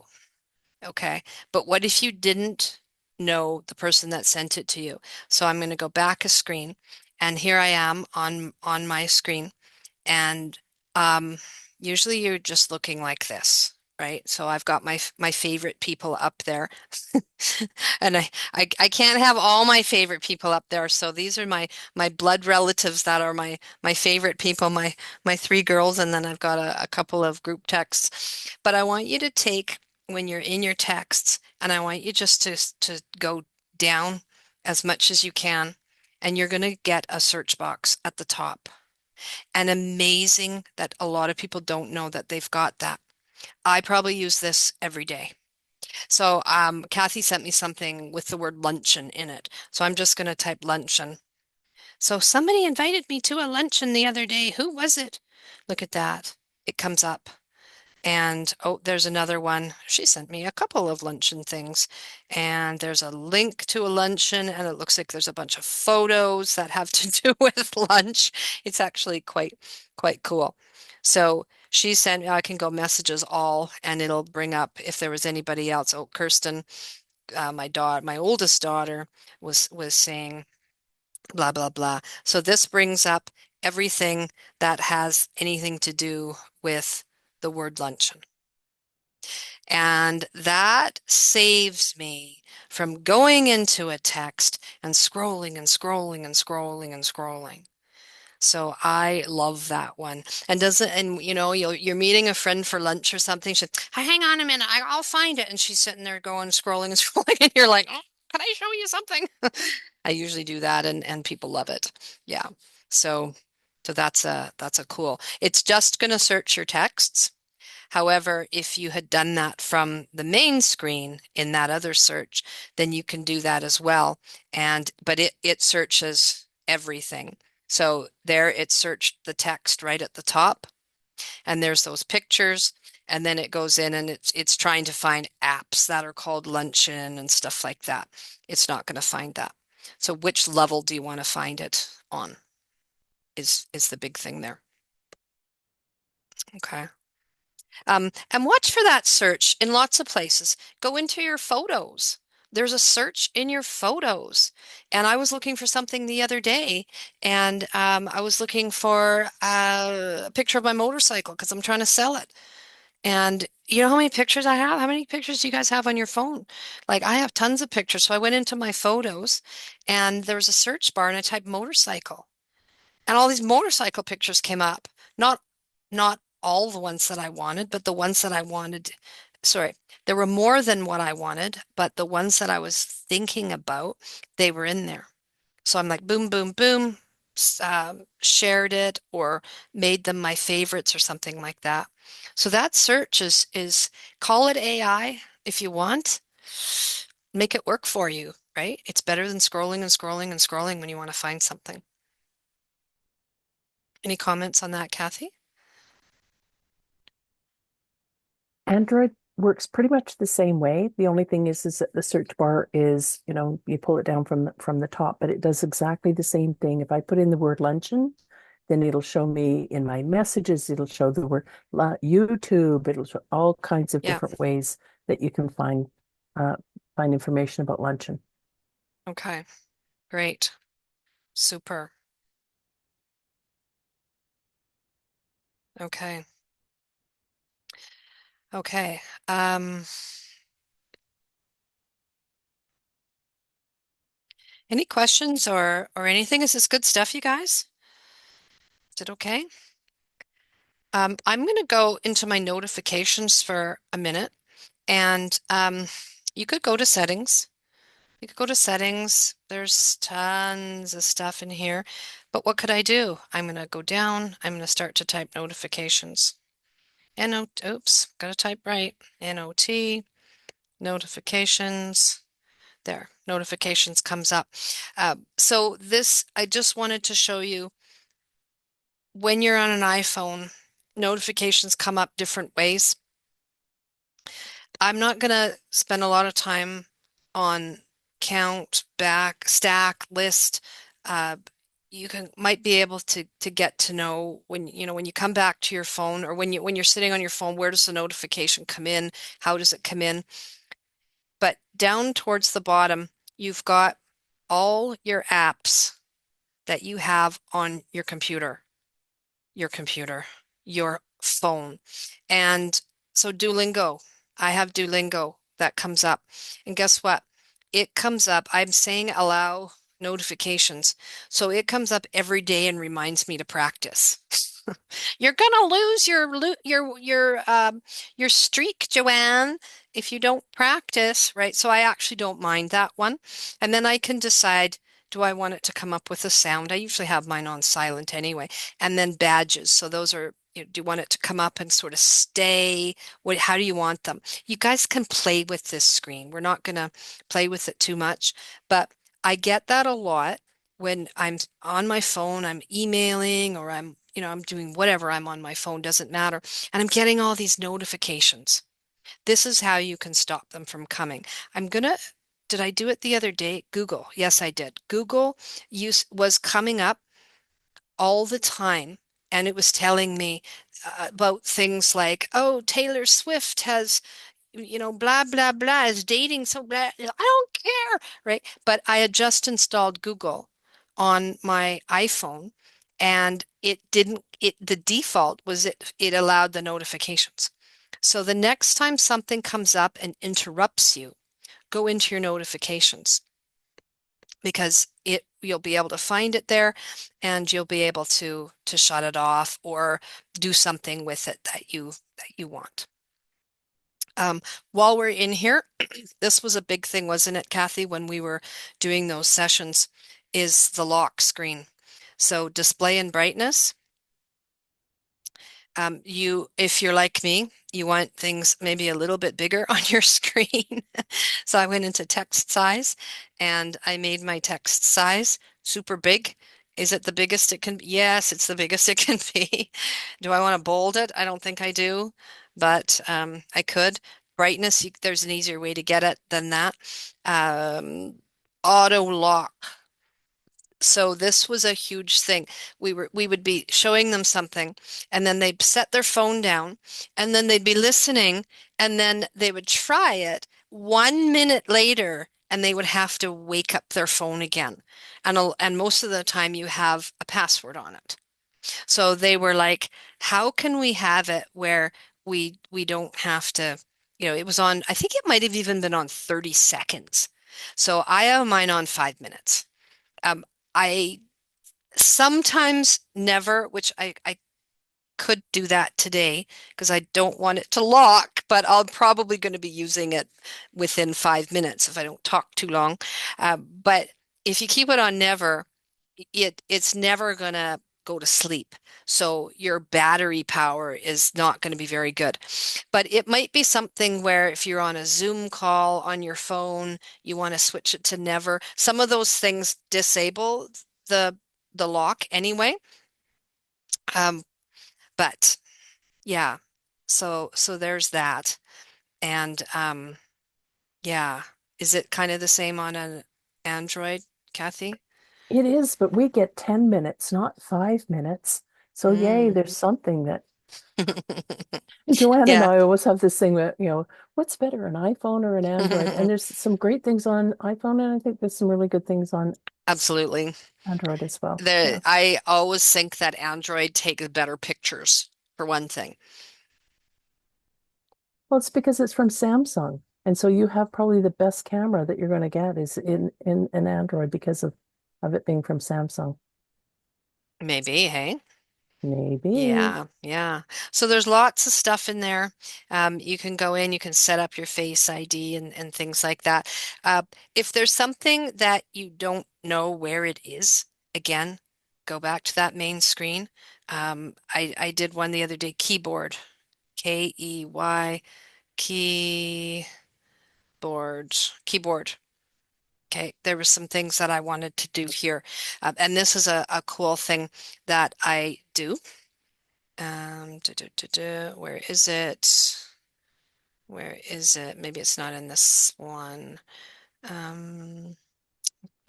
okay? But what if you didn't know the person that sent it to you? So I'm going to go back a screen, and here I am on my screen. And um, usually you're just looking like this, right? So I've got my favorite people up there. And I can't have all my favorite people up there. So these are my blood relatives that are my favorite people, my three girls, and then I've got a couple of group texts. But I want you to take when you're in your texts, and I want you just to go down as much as you can, and you're going to get a search box at the top. And amazing that a lot of people don't know that they've got that. I probably use this every day. So Kathy sent me something with the word luncheon in it. So I'm just going to type luncheon. So somebody invited me to a luncheon the other day. Who was it? Look at that. It comes up. And oh, there's another one. She sent me a couple of luncheon things. And there's a link to a luncheon, and it looks like there's a bunch of photos that have to do with lunch. It's actually quite cool. So she sent me, I can go messages all, and it'll bring up if there was anybody else. Oh, Kirsten, my oldest daughter was saying blah blah blah. So this brings up everything that has anything to do with the word luncheon. And that saves me from going into a text and scrolling and scrolling and scrolling and scrolling. So I love that one. And does it, and you're meeting a friend for lunch or something. She's, "Hey, hang on a minute, I'll find it." And she's sitting there going, scrolling and scrolling, and you're like, "Oh, can I show you something?" I usually do that, and people love it. Yeah. So, so that's a cool. It's just going to search your texts. However, if you had done that from the main screen in that other search, then you can do that as well. And but it searches everything. So there it searched the text right at the top, and there's those pictures, and then it goes in and it's trying to find apps that are called Luncheon and stuff like that. It's not going to find that. So which level do you want to find it on is the big thing there. Okay. And watch for that search in lots of places. Go into your photos. There's a search in your photos. And I was looking for something the other day, and I was looking for a picture of my motorcycle because I'm trying to sell it. And you know how many pictures I have? How many pictures do you guys have on your phone? Like I have tons of pictures. So I went into my photos, and there was a search bar, and I typed motorcycle. And all these motorcycle pictures came up. Not not all the ones that I wanted, but the ones that I wanted. Sorry, there were more than what I wanted, but the ones that I was thinking about, they were in there. So I'm like, boom, boom, boom, shared it or made them my favorites or something like that. So that search is call it AI if you want. Make it work for you, right? It's better than scrolling and scrolling and scrolling when you want to find something. Any comments on that, Kathy?
Android works pretty much the same way. The only thing is that the search bar is, you pull it down from the top, but it does exactly the same thing. If I put in the word luncheon, then it'll show me in my messages, it'll show the word YouTube, it'll show all kinds of
Yeah.
different ways that you can uh, find information about luncheon.
Okay. Great. Super. Okay. Okay. Any questions or anything? Is this good stuff, you guys? Is it okay? I'm going to go into my notifications for a minute, and you could go to settings. You could go to settings. There's tons of stuff in here. But what could I do? I'm going to go down. I'm going to start to type notifications. Oops, got to type right. NOT, notifications. There, notifications comes up. So this, I just wanted to show you when you're on an iPhone, notifications come up different ways. I'm not going to spend a lot of time on count, back, stack, list. Uh, you can might be able to get to know when you come back to your phone or when you're sitting on your phone, where does the notification come in? How does it come in? But down towards the bottom, you've got all your apps that you have on your computer, your phone. And so Duolingo, I have Duolingo that comes up. And guess what? It comes up, I'm saying allow notifications. So it comes up every day and reminds me to practice. You're gonna lose your streak, Joanne, if you don't practice, right? So I actually don't mind that one. And then I can decide, do I want it to come up with a sound? I usually have mine on silent anyway. And then badges. So those are, do you want it to come up and sort of stay? How do you want them? You guys can play with this screen. We're not gonna play with it too much, but I get that a lot when I'm on my phone, I'm emailing or I'm doing whatever, I'm on my phone, doesn't matter. And I'm getting all these notifications. This is how you can stop them from coming. Did I do it the other day? Google. Yes, I did. Google was coming up all the time, and it was telling me about things like, oh, Taylor Swift has blah, blah, blah is dating so blah. I don't care, right? But I had just installed Google on my iPhone and the default was it allowed the notifications. So the next time something comes up and interrupts you, go into your notifications because it you'll be able to find it there and you'll be able to shut it off or do something with it that you want. Um, while we're in here, this was a big thing, wasn't it, Kathy, when we were doing those sessions, is the lock screen. So display and brightness. If you're like me, you want things maybe a little bit bigger on your screen. So I went into text size and I made my text size super big. Is it the biggest it can be? Yes, it's the biggest it can be. Do I want to bold it? I don't think I do, but I could. Brightness, there's an easier way to get it than that. Um, Auto lock. So this was a huge thing. We would be showing them something and then they'd set their phone down and then they'd be listening and then they would try it 1 minute later and they would have to wake up their phone again. And most of the time you have a password on it. So they were like, how can we have it where we don't have to, it was on, I think it might have even been on 30 seconds. So I have mine on 5 minutes. I sometimes never, which I could do that today because I don't want it to lock, but I'm probably going to be using it within 5 minutes if I don't talk too long. But if you keep it on never, it's never going to go to sleep. So your battery power is not going to be very good. But it might be something where if you're on a Zoom call on your phone, you want to switch it to never. Some of those things disable the the lock anyway. Um, but yeah, so there's that. And yeah, is it kind of the same on an Android, Kathy?
It is, but we get 10 minutes, not 5 minutes. So yay,
Mm.
there's something that Joanne and
Yeah,
I always have this thing that, what's better, an iPhone or an Android? And there's some great things on iPhone, and I think there's some really good things on
absolutely.
Android as well.
The
Yeah.
I always think that Android takes better pictures for one thing.
Well, it's because it's from Samsung. And so you have probably the best camera that you're going to get is in an Android because of it being from Samsung.
Maybe, hey?
Maybe.
Yeah, yeah. So there's lots of stuff in there. You can go in, you can set up your Face ID and things like that. Uh, if there's something that you don't know where it is, again, go back to that main screen. I did one the other day, keyboard, Key, keyboard. Okay, there were some things that I wanted to do here. And this is a cool thing that I do. Where is it? Where is it? Maybe it's not in this one. Um,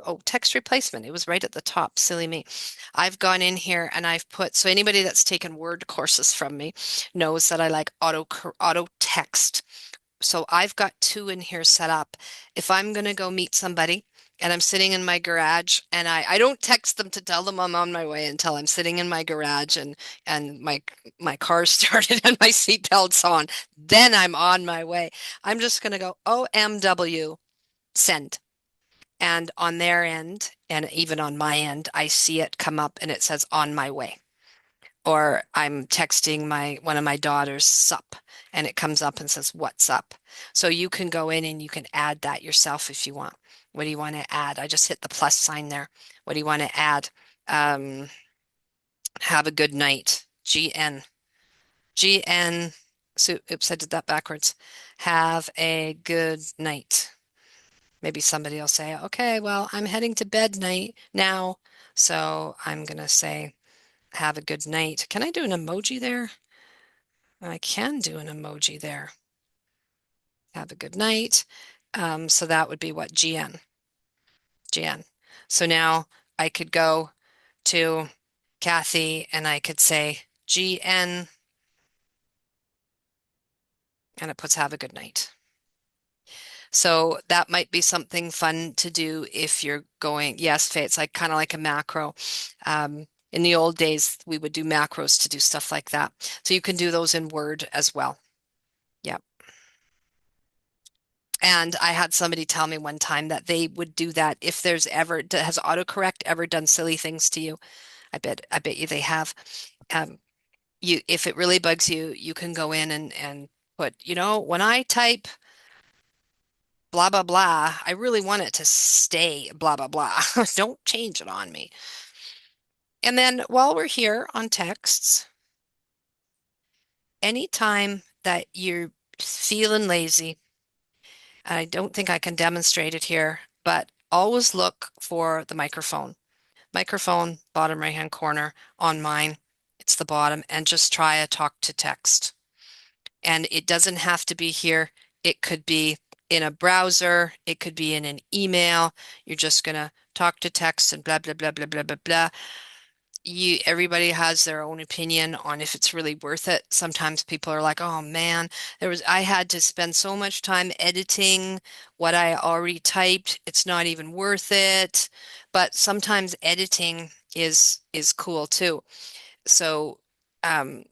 oh, text replacement. It was right at the top. Silly me. I've gone in here and I've put, so anybody that's taken Word courses from me knows that I like auto text. So I've got two in here set up. If I'm going to go meet somebody and I'm sitting in my garage and I don't text them to tell them I'm on my way until I'm sitting in my garage and my car started and my seatbelt's on, then I'm on my way. I'm just going to go OMW, send. And on their end, and even on my end, I see it come up and it says on my way. Or I'm texting my one of my daughters sup and it comes up and says what's up. So you can go in and you can add that yourself if you want. What do you want to add? I just hit the plus sign there. What do you want to add? Um, have a good night. GN. GN. So, oops, I did that backwards. Have a good night. Maybe somebody will say, okay, well, I'm heading to bed night now. So I'm going to say, have a good night. Can I do an emoji there? I can do an emoji there. Have a good night. So that would be what GN, GN. So now I could go to Kathy and I could say GN and it puts have a good night. So that might be something fun to do if you're going, yes, Faye, it's like kind of like a macro. In the old days, we would do macros to do stuff like that. So you can do those in Word as well. Yeah. And I had somebody tell me one time that they would do that if there's ever, has autocorrect ever done silly things to you? I bet you they have. Um, if it really bugs you, you can go in and put, when I type blah blah blah, I really want it to stay blah blah blah. Don't change it on me. And then while we're here on texts, anytime that you're feeling lazy, I don't think I can demonstrate it here, but always look for the microphone. Microphone, bottom right hand corner on mine. It's the bottom, and just try a talk to text. And it doesn't have to be here. It could be in a browser, it could be in an email. You're just gonna talk to text and blah blah blah blah blah blah blah. Everybody has their own opinion on if it's really worth it. Sometimes people are like, "Oh man, I had to spend so much time editing what I already typed. It's not even worth it." But sometimes editing is cool too. So, um,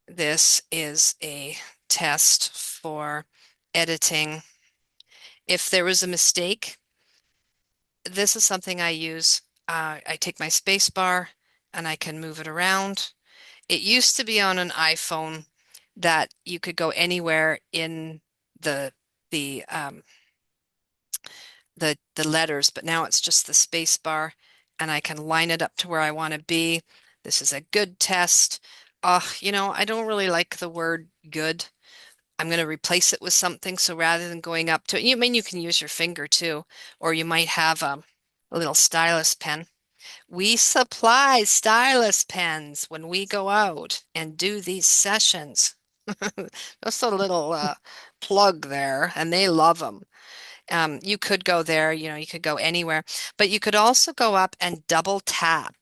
this is a test for editing. If there was a mistake, this is something I use. I take my space bar and I can move it around. It used to be on an iPhone that you could go anywhere in the the um, the letters, but now it's just the space bar, and I can line it up to where I want to be. This is a good test. I don't really like the word good. I'm going to replace it with something. So rather than going up to it, you can use your finger too, or you might have a little stylus pen. We supply stylus pens when we go out and do these sessions. Just a little plug there, and they love them. You could go there, you could go anywhere, but you could also go up and double tap.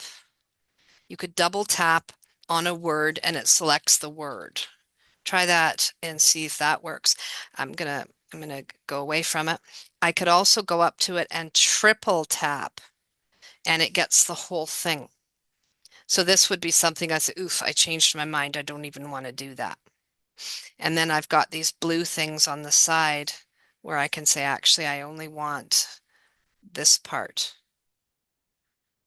You could double tap on a word and it selects the word. Try that and see if that works. I'm gonna go away from it. I could also go up to it and triple tap and it gets the whole thing. So this would be something I say, oof, I changed my mind. I don't even want to do that. And then I've got these blue things on the side where I can say, actually, I only want this part.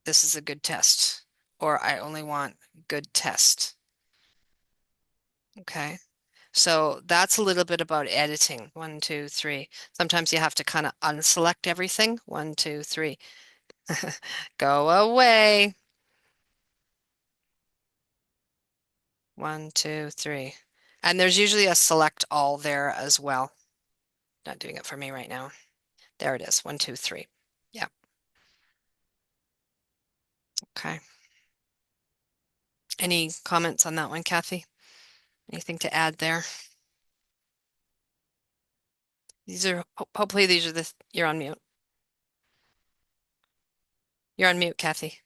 This is a good test. Or I only want good test. Okay. So that's a little bit about editing. One, two, three. Sometimes you have to kind of unselect everything. One, two, three. Go away. One, two, three. And there's usually a select all there as well. Not doing it for me right now. There it is. One, two, three. Yeah. Okay. Any comments on that one, Kathy? Anything to add there? Hopefully these are you're on mute. You're on mute, Kathy.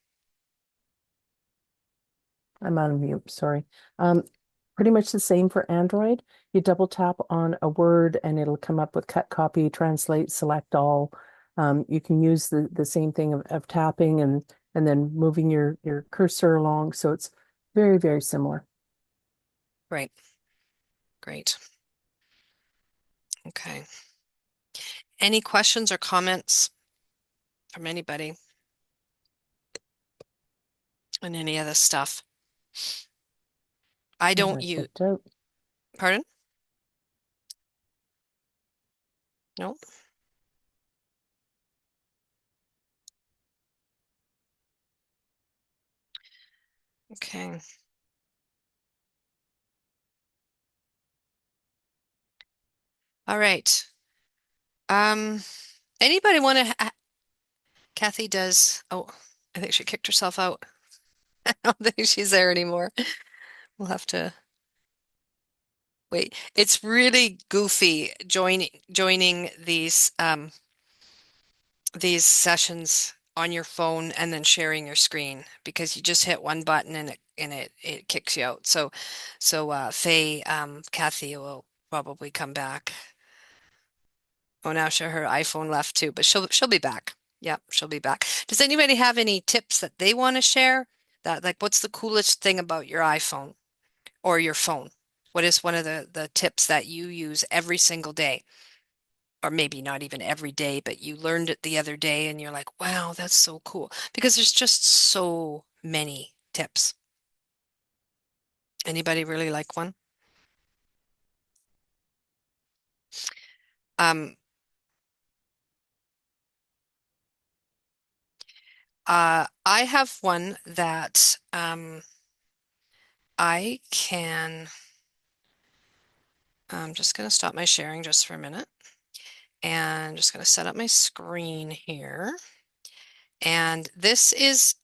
I'm on mute, sorry. Um, Pretty much the same for Android. You double tap on a word and it'll come up with cut, copy, translate, select all. You can use the same thing of tapping and then moving your cursor along. So it's very, very similar.
Great. Great. Okay. Any questions or comments from anybody on any of this stuff? I
And
don't
I
use,
stepped out.
pardon? No? Okay. All right. Um, Anybody want to, Kathy does, oh, I think she kicked herself out. I don't think she's there anymore. We'll have to wait. It's really goofy joining these sessions on your phone and then sharing your screen because you just hit one button and it kicks you out. So Faye, Kathy will probably come back. Oh, now her iPhone left too, but she'll be back. Yep, she'll be back. Does anybody have any tips that they want to share? That like what's the coolest thing about your iPhone or your phone? What is one of the tips that you use every single day? or maybe not even every day, but you learned it the other day and you're like, wow, that's so cool. Because there's just so many tips. Anybody really like one? Um, I have one that I can, I'm just going to stop my sharing just for a minute and I'm just going to set up my screen here. And this is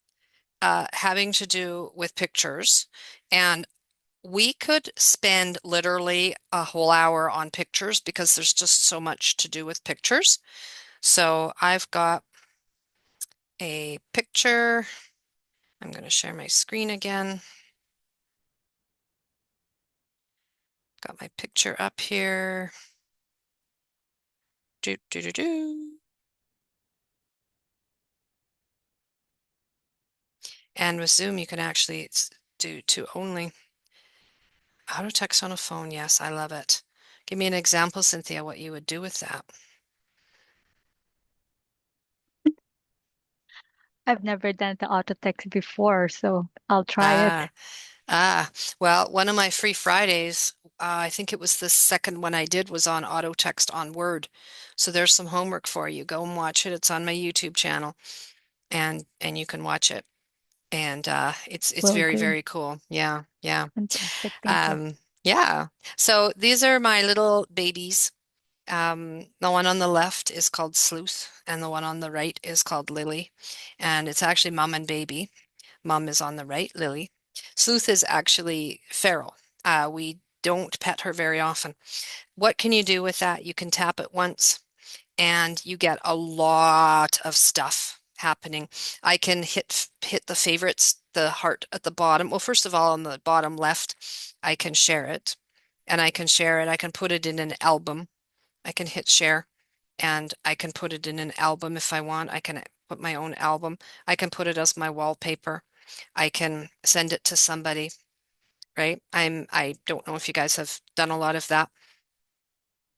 having to do with pictures. And we could spend literally a whole hour on pictures because there's just so much to do with pictures. So I've got a picture. I'm going to share my screen again. Got my picture up here. Do, do, do, do. And with Zoom, you can actually do to only auto text on a phone. Yes, I love it. Give me an example, Cynthia, what you would do with that.
I've never done the auto text before, so I'll try it.
Ah, well, one of my free Fridays, I think it was the second one I did was on auto text on Word. So there's some homework for you. Go and watch it. It's on my YouTube channel and you can watch it. And it's
Will
very,
do.
very cool. Yeah, yeah.
Fantastic. Thank you.
Um, yeah. So these are my little babies. The one on the left is called Sleuth, and the one on the right is called Lily. And it's actually mom and baby. Mom is on the right, Lily. Sleuth is actually feral. We don't pet her very often. What can you do with that? You can tap it once and you get a lot of stuff happening. I can hit the favorites, the heart at the bottom. Well, first of all, on the bottom left, I can share it and I can share it. I can put it in an album. I can hit share and I can put it in an album if I want. I can put my own album. I can put it as my wallpaper. I can send it to somebody, right? I don't know if you guys have done a lot of that,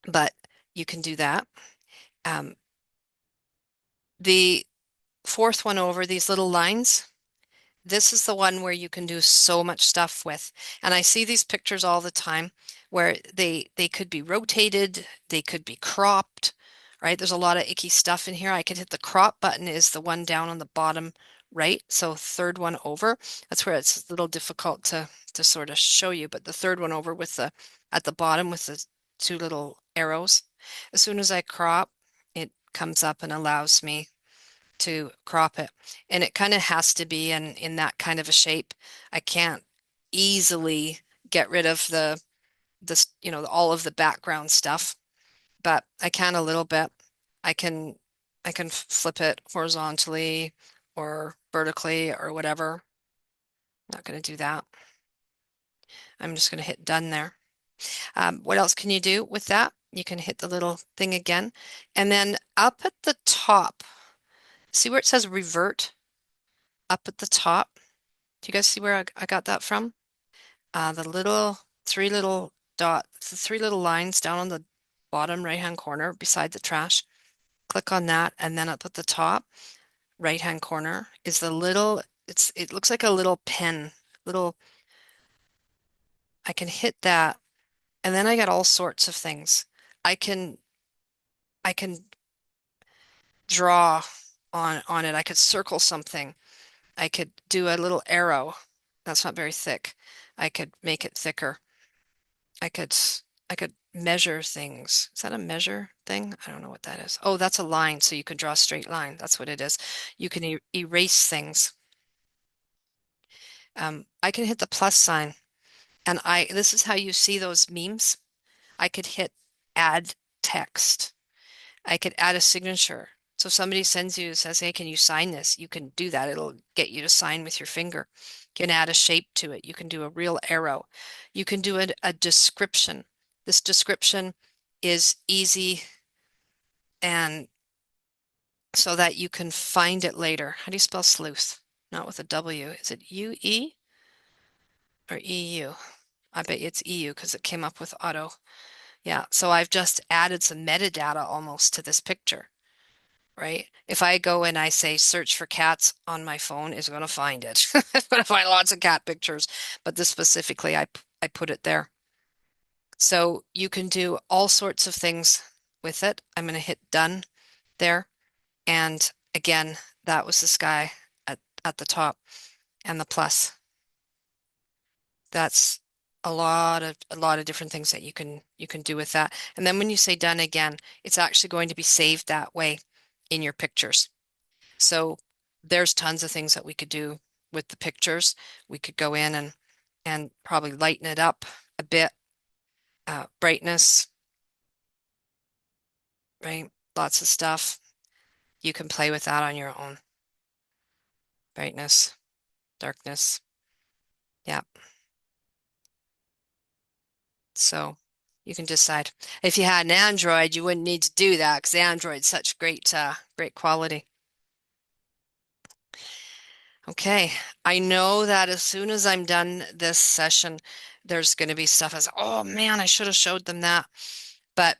but you can do that. Um, the fourth one over, these little lines, this is the one where you can do so much stuff with. And I see these pictures all the time where they could be rotated, they could be cropped, right? There's a lot of icky stuff in here. I could hit the crop button is the one down on the bottom right. So third one over. That's where it's a little difficult to sort of show you, but the third one over with the at the bottom with the two little arrows. As soon as I crop, it comes up and allows me to crop it. And it kind of has to be in that kind of a shape. I can't easily get rid of this, all of the background stuff, but I can a little bit. I can I can flip it horizontally or vertically or whatever. Not going to do that. I'm just going to hit done there. What else can you do with that? You can hit the little thing again. And then up at the top, see where it says revert up at the top? Do you guys see where I got that from? The little three little the three little lines down on the bottom right-hand corner beside the trash. Click on that, and then up at the top right-hand corner is the little, it looks like a little pen, little, I can hit that, and then I got all sorts of things. I can I can draw on it. I could circle something. I could do a little arrow. That's not very thick. I could make it thicker. I could I could measure things. Is that a measure thing? I don't know what that is. Oh, that's a line, so you can draw a straight line. That's what it is. You can e erase things. I can hit the plus sign, and this is how you see those memes. I could hit add text. I could add a signature. So if somebody sends you, says, hey, can you sign this? You can do that. It'll get you to sign with your finger. You can add a shape to it. You can do a real arrow. You can do a description. This description is easy and so that you can find it later. How do you spell sleuth? Not with a W. Is it U-E or E-U? I bet it's E-U because it came up with auto. Yeah, so I've just added some metadata almost to this picture, right? If I go and I say search for cats on my phone, it's going to find it. It's going to find lots of cat pictures, but this specifically, I put it there. So you can do all sorts of things with it. I'm going to hit done there. And again, that was the sky at the top and the plus. That's a lot of different things that you can do with that. And then when you say done again, it's actually going to be saved that way in your pictures. So there's tons of things that we could do with the pictures. We could go in and probably lighten it up a bit, brightness, right? Lots of stuff. You can play with that on your own. Brightness, darkness. Yeah. So you can decide. If you had an Android, you wouldn't need to do that because Android's such great quality. Okay. I know that as soon as I'm done this session, there's going to be stuff as, oh man, I should have showed them that. But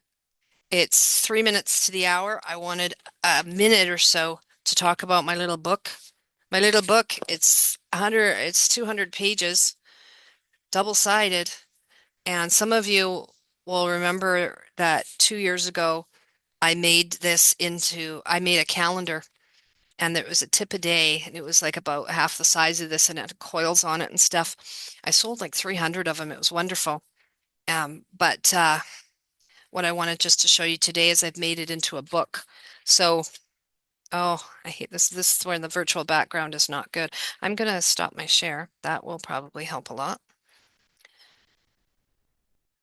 it's 3 minutes to the hour. I wanted a minute or so to talk about my little book. My little book, it's 200 pages, double-sided. And some of you will remember that 2 years ago, I made a calendar and there was a tip a day and it was like about half the size of this and it had coils on it and stuff. I sold like 300 of them. It was wonderful. But what I wanted just to show you today is I've made it into a book. So, oh, I hate this. This is where the virtual background is not good. I'm going to stop my share. That will probably help a lot.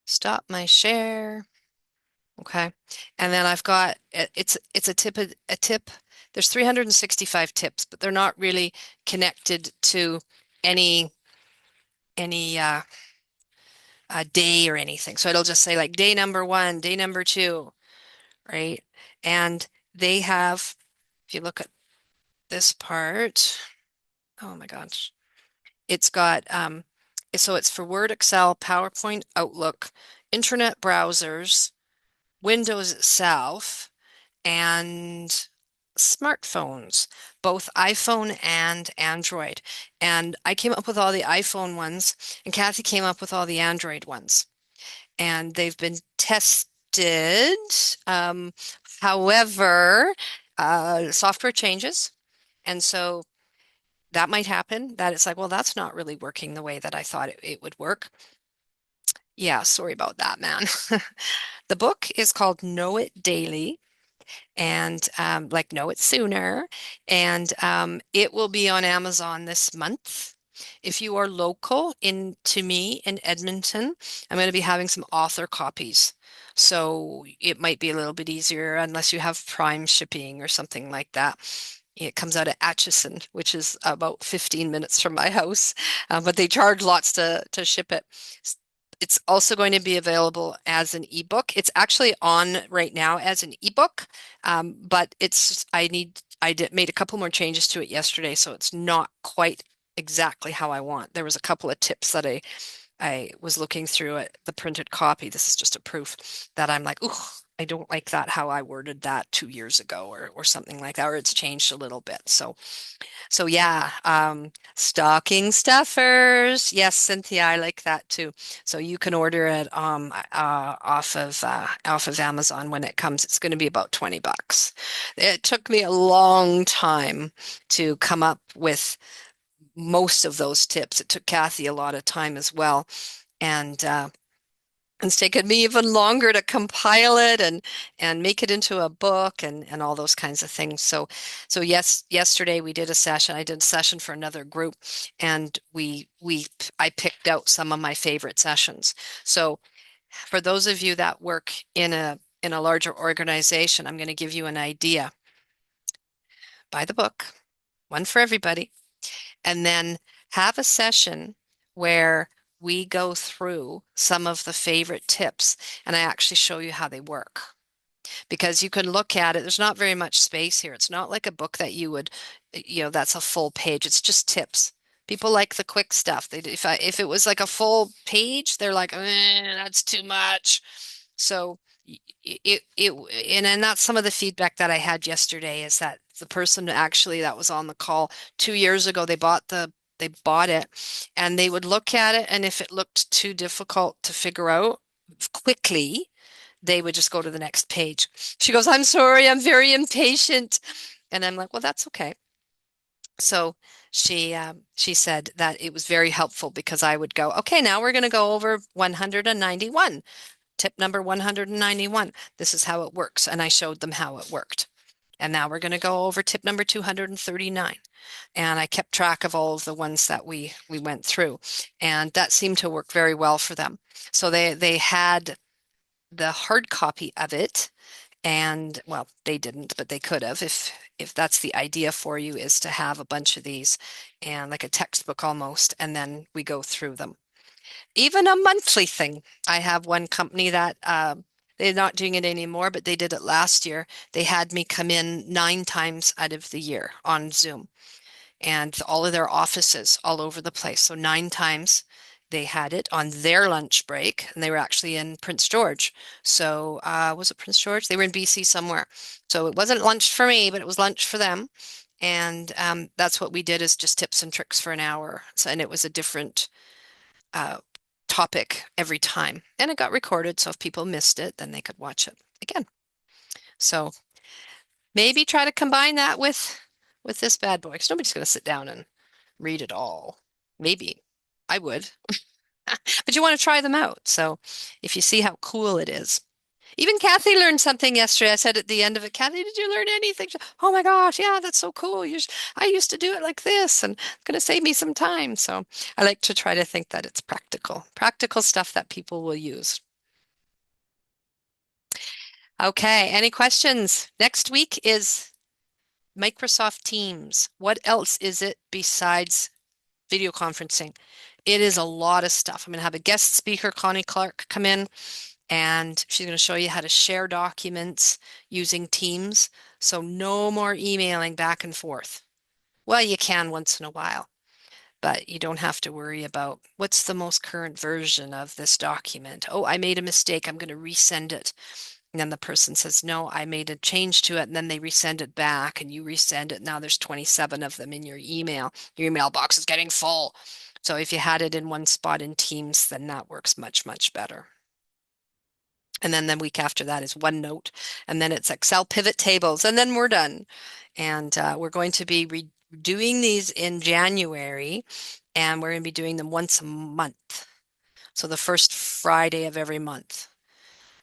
Stop my share. Okay. And then I've got it's a tip. There's 365 tips, but they're not really connected to any any day or anything. So it'll just say like day number one, day number two, right? And they have, if you look at this part, oh my gosh, it's got so it's for Word, Excel, PowerPoint, Outlook, internet browsers, Windows itself, and smartphones, both iPhone and Android. And I came up with all the iPhone ones, and Kathy came up with all the Android ones. And they've been tested. Um, However, software changes. And so that might happen that it's like, well, that's not really working the way that I thought it would work. Yeah, sorry about that, man. The book is called Know It Daily and like Know It Sooner. And it will be on Amazon this month. If you are local to me in Edmonton, I'm going to be having some author copies. So it might be a little bit easier unless you have Prime shipping or something like that. It comes out of Atchison, which is about 15 minutes from my house, but they charge lots to ship it. It's also going to be available as an ebook. It's actually on right now as an ebook, but made a couple more changes to it yesterday, so it's not quite exactly how I want. There was a couple of tips that I was looking through at the printed copy. This is just a proof that I'm like, ooh, I don't like that how I worded that 2 years ago or something like that, or it's changed a little bit. So yeah, stocking stuffers. Yes, Cynthia, I like that too. So you can order it off of Amazon when it comes. It's going to be about 20 bucks. It took me a long time to come up with most of those tips. It took Kathy a lot of time as well. And it's taken me even longer to compile it and make it into a book and all those kinds of things. So yes, yesterday we did a session. I did a session for another group, and I picked out some of my favorite sessions. So for those of you that work in a larger organization, I'm going to give you an idea. Buy the book, one for everybody, and then have a session where we go through some of the favorite tips and I actually show you how they work. Because you can look at it, there's not very much space here. It's not like a book that that's a full page. It's just tips. People like the quick stuff. If it was like a full page, they're like, that's too much. So it and that's some of the feedback that I had yesterday is that the person actually that was on the call 2 years ago, they bought it and they would look at it, and if it looked too difficult to figure out quickly, they would just go to the next page. She goes, I'm sorry, I'm very impatient. And I'm like, well, that's okay. So she said that it was very helpful because I would go, okay, now we're going to go over 191. Tip number 191. This is how it works. And I showed them how it worked. And now we're going to go over tip number 239. And I kept track of all of the ones that we went through. And that seemed to work very well for them. So they had the hard copy of it. And well, they didn't, but they could have if that's the idea for you is to have a bunch of these and like a textbook almost, and then we go through them. Even a monthly thing. I have one company that they're not doing it anymore, but they did it last year. They had me come in 9 times out of the year on Zoom and all of their offices all over the place. So 9 times they had it on their lunch break, and they were actually in Prince George. So was it Prince George? They were in BC somewhere. So it wasn't lunch for me, but it was lunch for them. And that's what we did is just tips and tricks for an hour. So, and it was a different uh, topic every time. And it got recorded, so if people missed it, then they could watch it again. So maybe try to combine that with this bad boy, because nobody's going to sit down and read it all. Maybe I would, but you want to try them out. So if you see how cool it is. Even Kathy learned something yesterday. I said at the end of it, Kathy, did you learn anything? Oh my gosh, yeah, that's so cool. I used to do it like this, and it's going to save me some time. So I like to try to think that it's practical stuff that people will use. Okay, any questions? Next week is Microsoft Teams. What else is it besides video conferencing? It is a lot of stuff. I'm going to have a guest speaker, Connie Clark, come in, and she's going to show you how to share documents using Teams. So no more emailing back and forth. Well, you can once in a while, but you don't have to worry about what's the most current version of this document. Oh, I made a mistake. I'm going to resend it. And then the person says, no, I made a change to it. And then they resend it back and you resend it. Now there's 27 of them in your email. Your email box is getting full. So if you had it in one spot in Teams, then that works much, much better. And then the week after that is OneNote. And then it's Excel pivot tables. And then we're done. And we're going to be doing these in January. And we're going to be doing them once a month. So the first Friday of every month.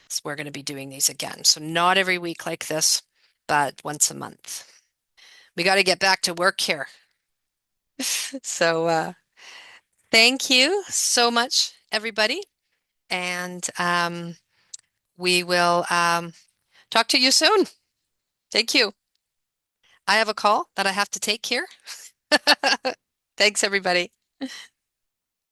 So we're going to be doing these again. So not every week like this, but once a month. We got to get back to work here. So thank you so much, everybody. And we will talk to you soon. Thank you. I have a call that I have to take here. Thanks, everybody.